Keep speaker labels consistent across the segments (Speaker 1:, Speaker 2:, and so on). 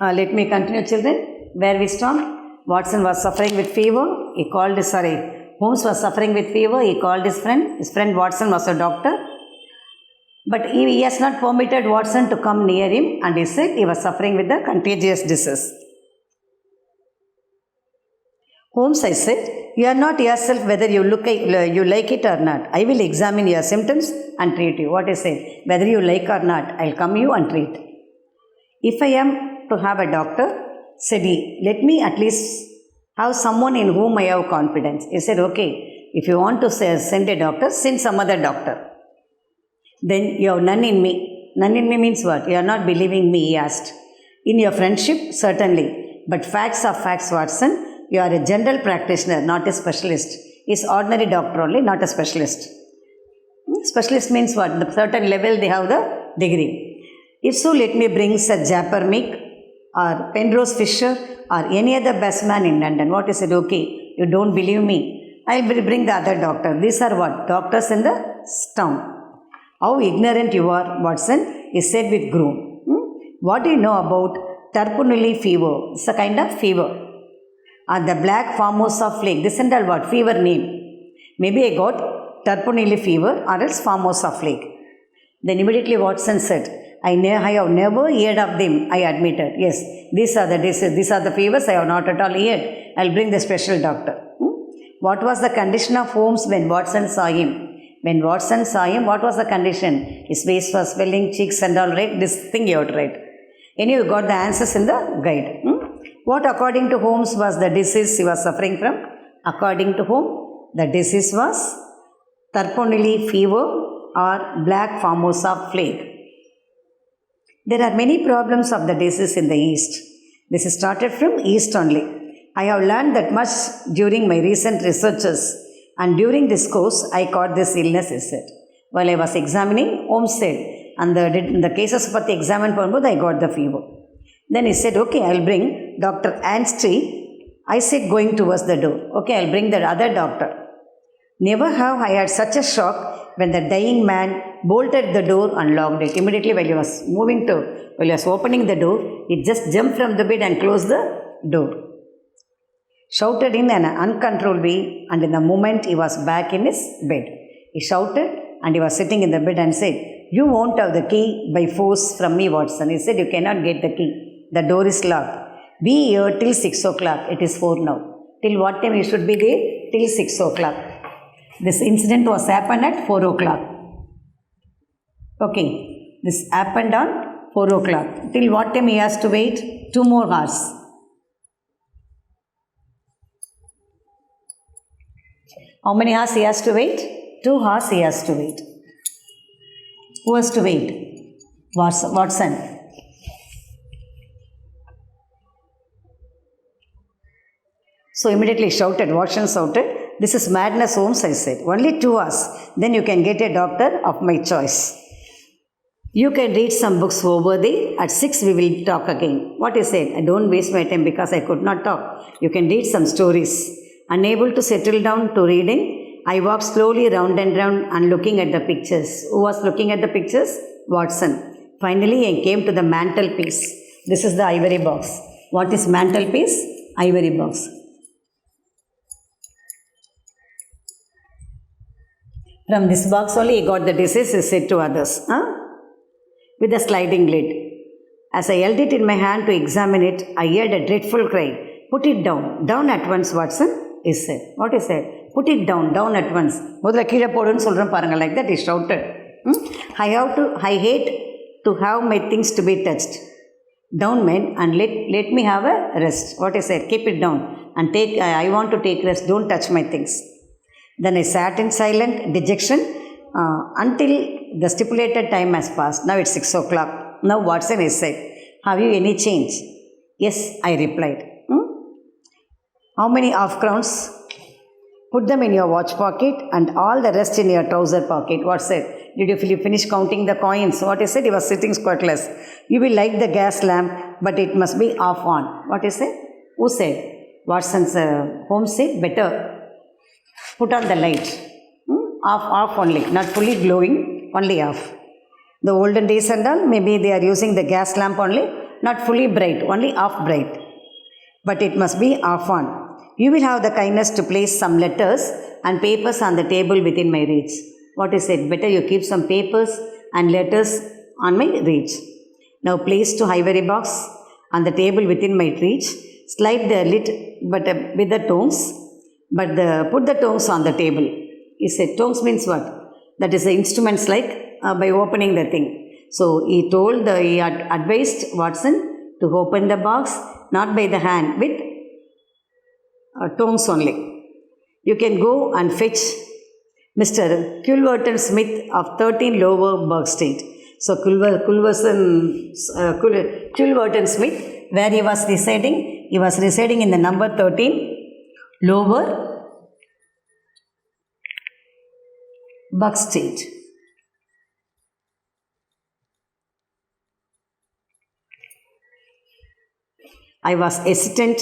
Speaker 1: Let me continue, children. Where we stopped, Watson was suffering with fever. Holmes was suffering with fever. He called his friend. His friend Watson was a doctor. But he has not permitted Watson to come near him, and he said he was suffering with the contagious disease. Holmes, I said, you are not yourself whether you like it or not. I will examine your symptoms and treat you. What I said, whether you like or not, I'll come you and treat. If I am to have a doctor, said he, let me at least have someone in whom I have confidence. He said, okay, if you want to send a doctor, send some other doctor. Then you have none in me. None in me means what? You are not believing me, he asked. In your friendship, certainly. But facts are facts, Watson. You are a general practitioner, not a specialist. He's ordinary doctor only, not a specialist. Specialist means what? The certain level they have the degree. If so, let me bring Sir Japper Meek or Penrose Fisher or any other best man in London. What is it? Okay, you don't believe me. I will bring the other doctor. These are what? Doctors in the town. How ignorant you are, Watson, he said with gloom. What do you know about Turpunuli fever? It's a kind of fever. Or the black Formosa plague. This is what? Fever name. Maybe I got Turpunuli fever or else Formosa plague. Then immediately Watson said, I have never heard of them, I admitted. Yes, these are the diseases, these are the fevers I have not at all heard. I'll bring the special doctor. What was the condition of Holmes when Watson saw him? When Watson saw him, what was the condition? His face was swelling, cheeks and all, right? This thing you have to write. Anyway, you got the answers in the guide. What according to Holmes was the disease he was suffering from? According to whom? The disease was Turpunuli fever or black Formosa plague. There are many problems of the disease in the East. This started from East only. I have learned that much during my recent researches, and during this course, I caught this illness, he said. While I was examining, Holmes said, and the cases for the examined, I got the fever. Then he said, okay, I'll bring Dr. Anstey. I said, going towards the door. Okay, I'll bring the other doctor. Never have I had such a shock when the dying man bolted the door and locked it. Immediately while he was opening the door, he just jumped from the bed and closed the door. Shouted in an uncontrolled way, and in the moment he was back in his bed. He shouted and he was sitting in the bed and said, you won't have the key by force from me, Watson. He said, you cannot get the key. The door is locked. Be here till 6 o'clock. It is 4 now. Till what time you should be there? Till 6 o'clock. This incident was happened at 4 o'clock. Okay. This happened on 4 o'clock. Till what time he has to wait? 2 more hours. How many hours he has to wait? 2 hours he has to wait. Who has to wait? Watson. So immediately Watson shouted, this is madness, Holmes, I said. Only 2 hours. Then you can get a doctor of my choice. You can read some books over there. At 6 we will talk again. What he said? I don't waste my time because I could not talk. You can read some stories. Unable to settle down to reading, I walked slowly round and round and looking at the pictures. Who was looking at the pictures? Watson. Finally, I came to the mantelpiece. This is the ivory box. What is mantelpiece? Ivory box. From this box only he got the disease, he said to others. With a sliding lid. As I held it in my hand to examine it, I heard a dreadful cry. Put it down. Down at once, Watson. He said. What he said? Put it down at once. Like that he shouted. I hate to have my things to be touched. Down, men, and let me have a rest. What he said? Keep it down. And I want to take rest. Don't touch my things. Then I sat in silent dejection until the stipulated time has passed. Now it's 6 o'clock. Now Watson, he said, have you any change? Yes, I replied. How many half crowns? Put them in your watch pocket and all the rest in your trouser pocket. What said? Did you finish counting the coins? What he said? He was sitting squatless. You will light the gas lamp, but it must be off on. What he said? Who said? Watson's Holmes said, better put on the light. Off only, not fully glowing, only off. The olden days and all, maybe they are using the gas lamp only. not fully bright, only half bright. But it must be half on. You will have the kindness to place some letters and papers on the table within my reach. What is it? Better you keep some papers and letters on my reach. Now place to ivory box on the table within my reach. Slide the lid with the tongs, put the tongs on the table. He said, tongs means what? That is the instruments like by opening the thing. So he advised Watson to open the box, not by the hand, with tongs only. You can go and fetch Mr. Culverton Smith of 13 Lower Burke Street. So Culverton Smith, where he was residing? He was residing in the number 13 Lower Burke Street. I was hesitant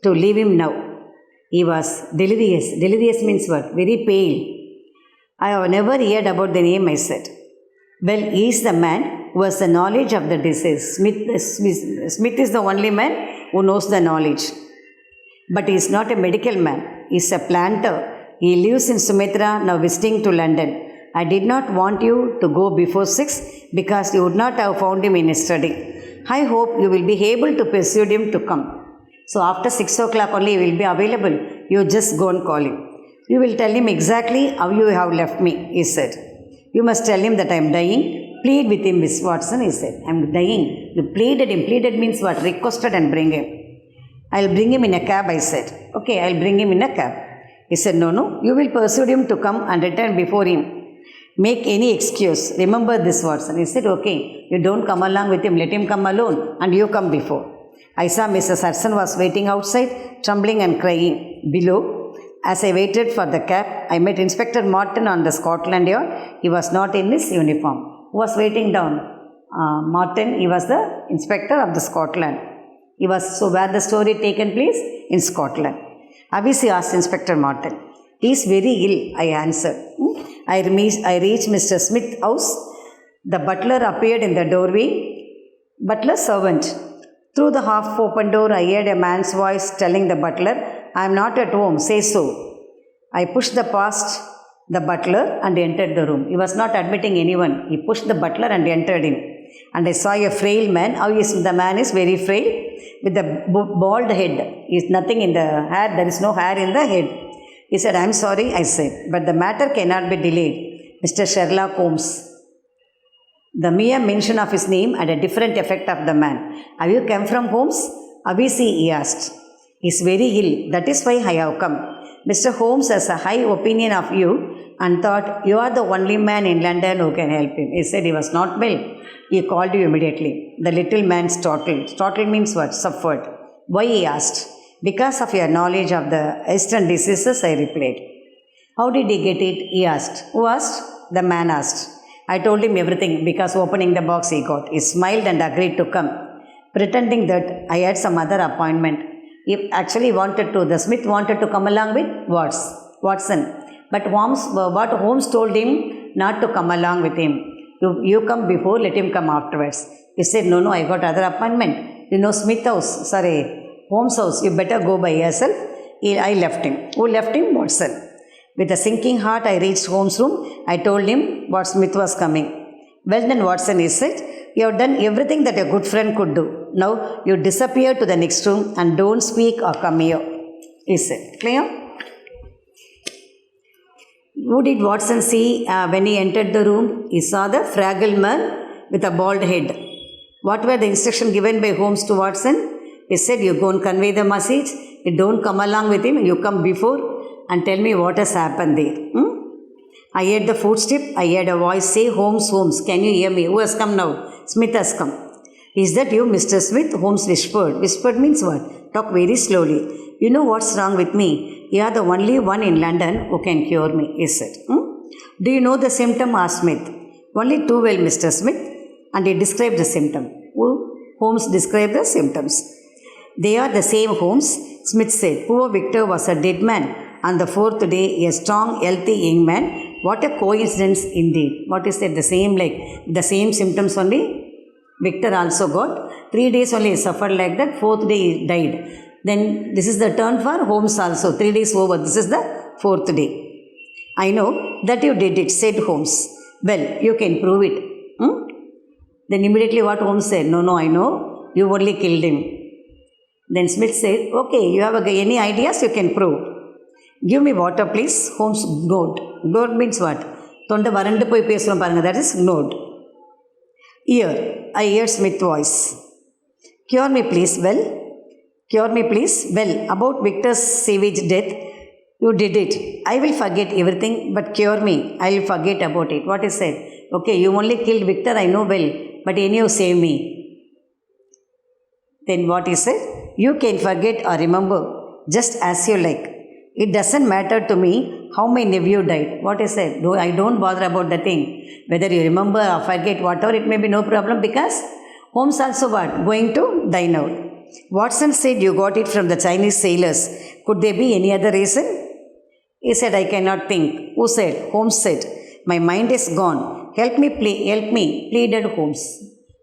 Speaker 1: to leave him now. He was delirious. Delirious means what? Very pale. I have never heard about the name, I said. Well, he is the man who has the knowledge of the disease. Smith is the only man who knows the knowledge. But he is not a medical man. He is a planter. He lives in Sumatra, now visiting to London. I did not want you to go before 6 because you would not have found him in his study. I hope you will be able to persuade him to come. So after 6 o'clock only he will be available. You just go and call him. You will tell him exactly how you have left me, he said. You must tell him that I am dying. Plead with him, Miss Watson, he said. I am dying. You pleaded him. Pleaded means what? Requested and bring him. I will bring him in a cab, I said. Okay, I will bring him in a cab. He said, no. You will persuade him to come and return before him. Make any excuse. Remember this, Watson. He said, okay, you don't come along with him. Let him come alone and you come before. I saw Mrs. Hudson was waiting outside, trembling and crying. Below, as I waited for the cab, I met Inspector Martin on the Scotland Yard. He was not in his uniform. Who was waiting down? Martin, he was the inspector of the Scotland. So where the story taken place? In Scotland. Obviously asked Inspector Martin. He is very ill, I answered. I reached Mr. Smith's house. The butler appeared in the doorway. Butler servant. Through the half-open door, I heard a man's voice telling the butler, I am not at home, say so. I pushed past the butler and entered the room. He was not admitting anyone. He pushed the butler and entered in. And I saw a frail man. The man is very frail with a bald head. He is nothing in the hair. There is no hair in the head. He said, I am sorry, I said, but the matter cannot be delayed. Mr. Sherlock Holmes. The mere mention of his name had a different effect of the man. Have you come from Holmes? Obviously, he asked. He is very ill. That is why I have come. Mr. Holmes has a high opinion of you and thought you are the only man in London who can help him. He said he was not well. He called you immediately. The little man startled. Startled means what? Suffered. Why? He asked. Because of your knowledge of the Eastern diseases, I replied. How did he get it? He asked. Who asked? The man asked. I told him everything because opening the box he got. He smiled and agreed to come, pretending that I had some other appointment. He actually the Smith wanted to come along with Watson. But Holmes told him not to come along with him. You come before, let him come afterwards. He said, no, I got other appointment. Holmes' house, you better go by yourself. I left him. Who left him? Watson. With a sinking heart, I reached Holmes' room. I told him what Smith was coming. Well then, Watson, he said, you have done everything that a good friend could do. Now, you disappear to the next room and don't speak or come here, he said. Clear? Who did Watson see when he entered the room? He saw the fragile man with a bald head. What were the instructions given by Holmes to Watson? He said, you go and convey the message. You don't come along with him. You come before and tell me what has happened there. I heard the footstep. I heard a voice say, Holmes, can you hear me? Who has come now? Smith has come. Is that you, Mr. Smith? Holmes whispered. Whispered means what? Talk very slowly. You know what's wrong with me? You are the only one in London who can cure me, he said. Do you know the symptom? Asked Smith. Only too well, Mr. Smith. And he described the symptom. Holmes described the symptoms. They are the same, Holmes, Smith said. Poor Victor was a dead man. On the fourth day, a strong, healthy young man. What a coincidence indeed. What is that? The same symptoms only? Victor also got. 3 days only he suffered like that. 4th day he died. Then this is the turn for Holmes also. 3 days over. This is the 4th day. I know that you did it, said Holmes. Well, you can prove it. Then immediately what Holmes said? No, I know. You only killed him. Then Smith said, okay, you have any ideas you can prove. Give me water, please. Holmes gnawed. Gnawed means what? Thonda varandu poi pesrom paranga. That is gnawed. Ear. I heard Smith's voice. Cure me, please. Well, cure me, please. Well, about Victor's savage death, you did it. I will forget everything, but cure me. I will forget about it. What he said? Okay, you only killed Victor, I know well, but anyhow save me. Then what he said? You can forget or remember just as you like. It doesn't matter to me how my nephew died. What he said? I don't bother about the thing. Whether you remember or forget, whatever, it may be no problem because Holmes also what? Going to die now. Watson said you got it from the Chinese sailors. Could there be any other reason? He said, I cannot think. Who said? Holmes said. My mind is gone. Help me, pleaded Holmes.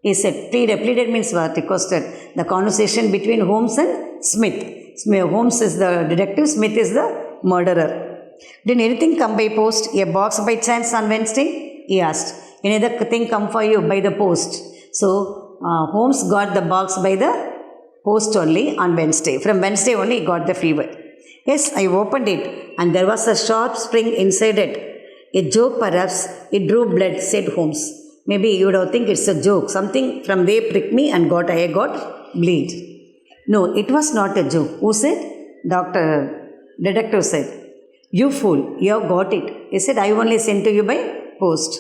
Speaker 1: He said, pleaded means what? Requested. The conversation between Holmes and Smith. Holmes is the detective, Smith is the murderer. Did anything come by post? A box by chance on Wednesday? He asked. Any other thing come for you by the post? So, Holmes got the box by the post only on Wednesday. From Wednesday only he got the fever. Yes, I opened it and there was a sharp spring inside it. A joke perhaps, it drew blood, said Holmes. Maybe you would have think it's a joke. Something from there pricked me and I got bleed. No, it was not a joke. Who said? Detective said. You fool, you have got it. He said, I only sent to you by post.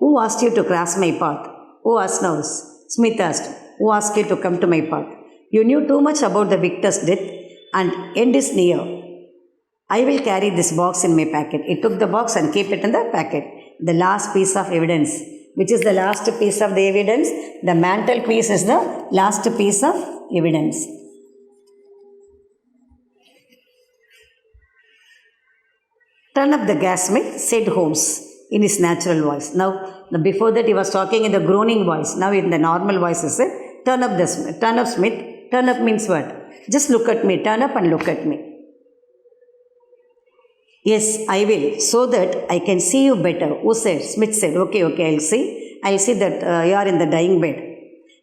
Speaker 1: Who asked you to cross my path? Who asked now? Smith asked. Who asked you to come to my path? You knew too much about the victor's death and end is near. I will carry this box in my packet. He took the box and kept it in the packet. The last piece of evidence. Which is the last piece of the evidence? The mantelpiece is the last piece of evidence. Turn up the gas, Smith, said Holmes in his natural voice. Now, before that he was talking in the groaning voice. Now in the normal voice he said, turn up Smith. Turn up means what? Just look at me. Turn up and look at me. Yes, I will, so that I can see you better. Who said? Smith said, okay, I'll see. I'll see that you are in the dying bed.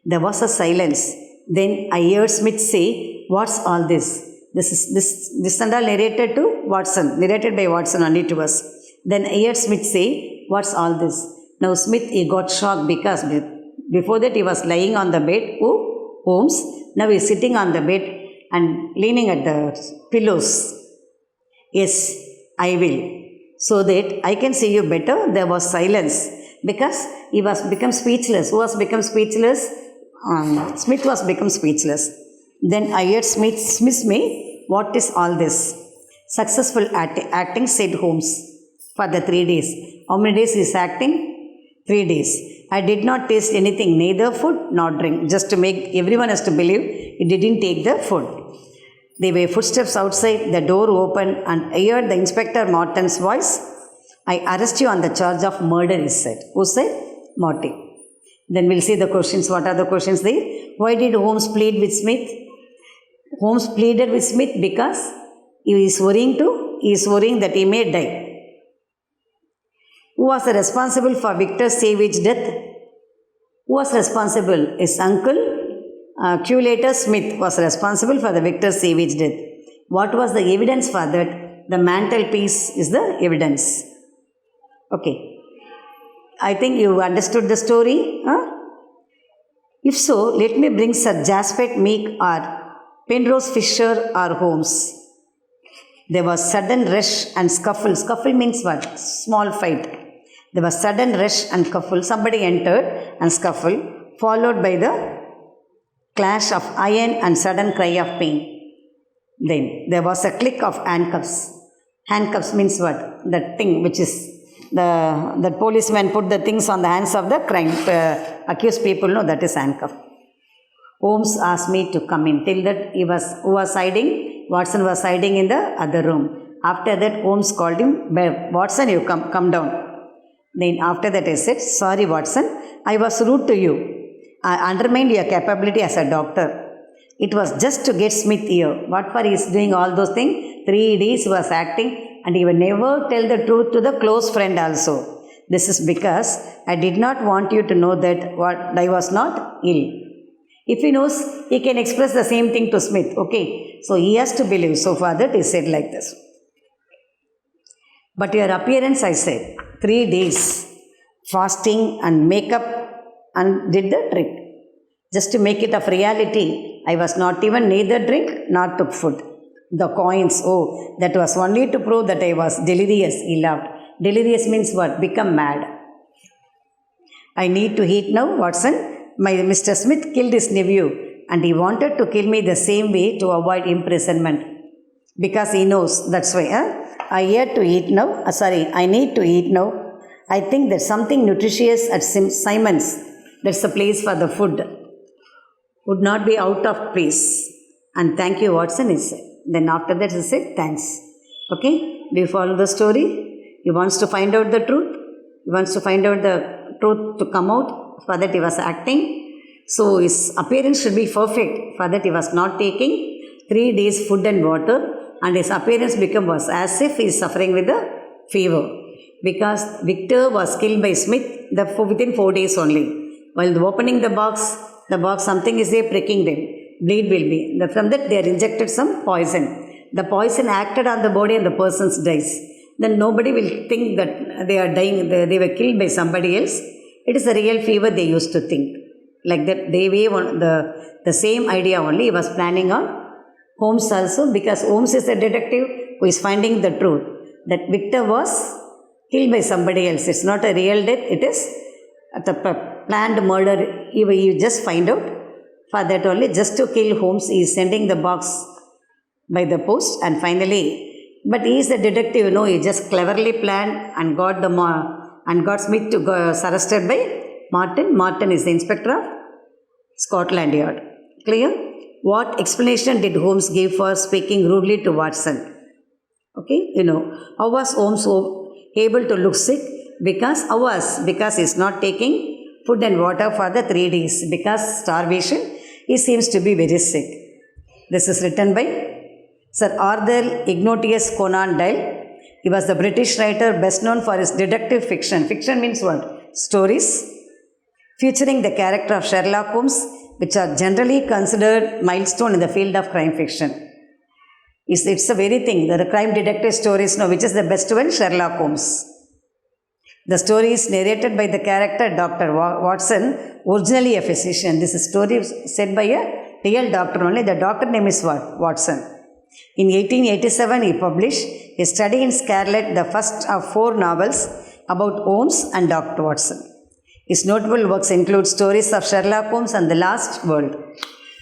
Speaker 1: There was a silence. Then I heard Smith say, what's all this? This and all narrated to Watson, narrated by Watson only to us. Then I heard Smith say, what's all this? Now Smith, he got shocked because before that he was lying on the bed. Who? Holmes. Now he is sitting on the bed and leaning at the pillows. Yes, I will. So that I can see you better. There was silence because he was become speechless. Who was become speechless? Smith was become speechless. Then I heard Smith me, what is all this? Successful acting, said Holmes, for the 3 days. How many days is acting? 3 days. I did not taste anything, neither food nor drink, just to make everyone has to believe he didn't take the food. There were footsteps outside, the door opened, and I heard the Inspector Morton's voice. I arrest you on the charge of murder, he said. Who said? Morty. Then we'll see the questions. What are the questions there? Why did Holmes plead with Smith? Holmes pleaded with Smith because he is worrying that he may die. Who was responsible for Victor's savage death? Who was responsible? His uncle, Culator Smith, was responsible for the Victor's savage death. What was the evidence for that? The mantelpiece is the evidence. Okay. I think you understood the story. Huh? If so, let me bring Sir Jaspet Meek or Penrose Fisher or Holmes. There was sudden rush and scuffle. Scuffle means what? Small fight. There was sudden rush and scuffle. Somebody entered and scuffle, followed by the clash of iron and sudden cry of pain. Then there was a click of handcuffs. Handcuffs means what? The thing which is the policeman put the things on the hands of the crime accused people. No, that is handcuff. Holmes asked me to come in. Till that who was hiding? Watson was hiding in the other room. After that, Holmes called him. Watson, you come down. Then after that I said, sorry Watson, I was rude to you. undermined your capability as a doctor. It was just to get Smith here. What for he is doing all those things? 3 days he was acting and he will never tell the truth to the close friend also. This is because I did not want you to know that what I was not ill. If he knows, he can express the same thing to Smith. Okay, so he has to believe. So for that he said like this. But your appearance, I said, 3 days fasting and makeup and did the trick. Just to make it of reality, I was not even neither drink nor took food. The coins, oh, that was only to prove that I was delirious, he laughed. Delirious means what? Become mad. I need to eat now, Watson. My Mr. Smith killed his nephew and he wanted to kill me the same way to avoid imprisonment. Because he knows, that's why. I need to eat now. I need to eat now. I think there's something nutritious at Simon's. That's the place for the food. Would not be out of place. And thank you, Watson, he said. Then after that he said, thanks. Okay? Do you follow the story? He wants to find out the truth. He wants to find out the truth to come out. For that he was acting. So his appearance should be perfect. For that he was not taking 3 days food and water. And his appearance became worse, as if he is suffering with a fever. Because Victor was killed by Smith within 4 days only. While opening the box something is there pricking them. Bleed will be. From that they are injected some poison. The poison acted on the body and the person dies. Then nobody will think that they are dying, they were killed by somebody else. It is a real fever they used to think. Like that, they were the same idea only. He was planning on Holmes also, because Holmes is a detective who is finding the truth. That Victor was killed by somebody else. It's not a real death, it is a planned murder. You just find out. For that only, just to kill Holmes, he is sending the box by the post and finally. But he is a detective, he just cleverly planned and got Smith to go arrested by Martin. Martin is the inspector of Scotland Yard. Clear? What explanation did Holmes give for speaking rudely to Watson? Okay, how was Holmes able to look sick? Because he is not taking food and water for the 3 days. Because starvation, he seems to be very sick. This is written by Sir Arthur Ignatius Conan Doyle. He was the British writer best known for his detective fiction. Fiction means what? Stories featuring the character of Sherlock Holmes, which are generally considered milestone in the field of crime fiction. It's a very thing. The crime detective stories, which is the best one? Sherlock Holmes. The story is narrated by the character Dr. Watson, originally a physician. This story is said by a real doctor only. The doctor name is what? Watson. In 1887, he published A Study in Scarlet, the first of 4 novels about Holmes and Dr. Watson. His notable works include stories of Sherlock Holmes and the Lost World.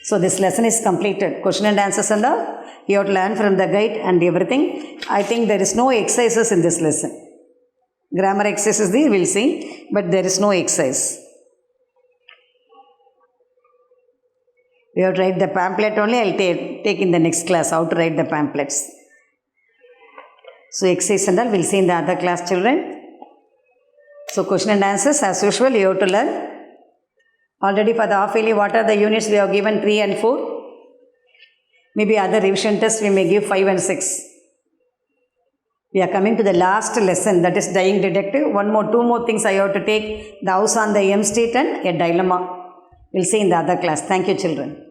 Speaker 1: So this lesson is completed. Question and answers and all. You have to learn from the guide and everything. I think there is no exercises in this lesson. Grammar exercises we will see, but there is no exercise. We have to write the pamphlet only. I will take in the next class how to write the pamphlets. So exercise and all we will see in the other class, children. So question and answers as usual you have to learn. Already for the half yearly, what are the units we have given? 3 and 4. Maybe other revision tests we may give 5 and 6. We are coming to the last lesson, that is dying detective. 2 more things I have to take. The house on the M Street and a dilemma. We will see in the other class. Thank you, children.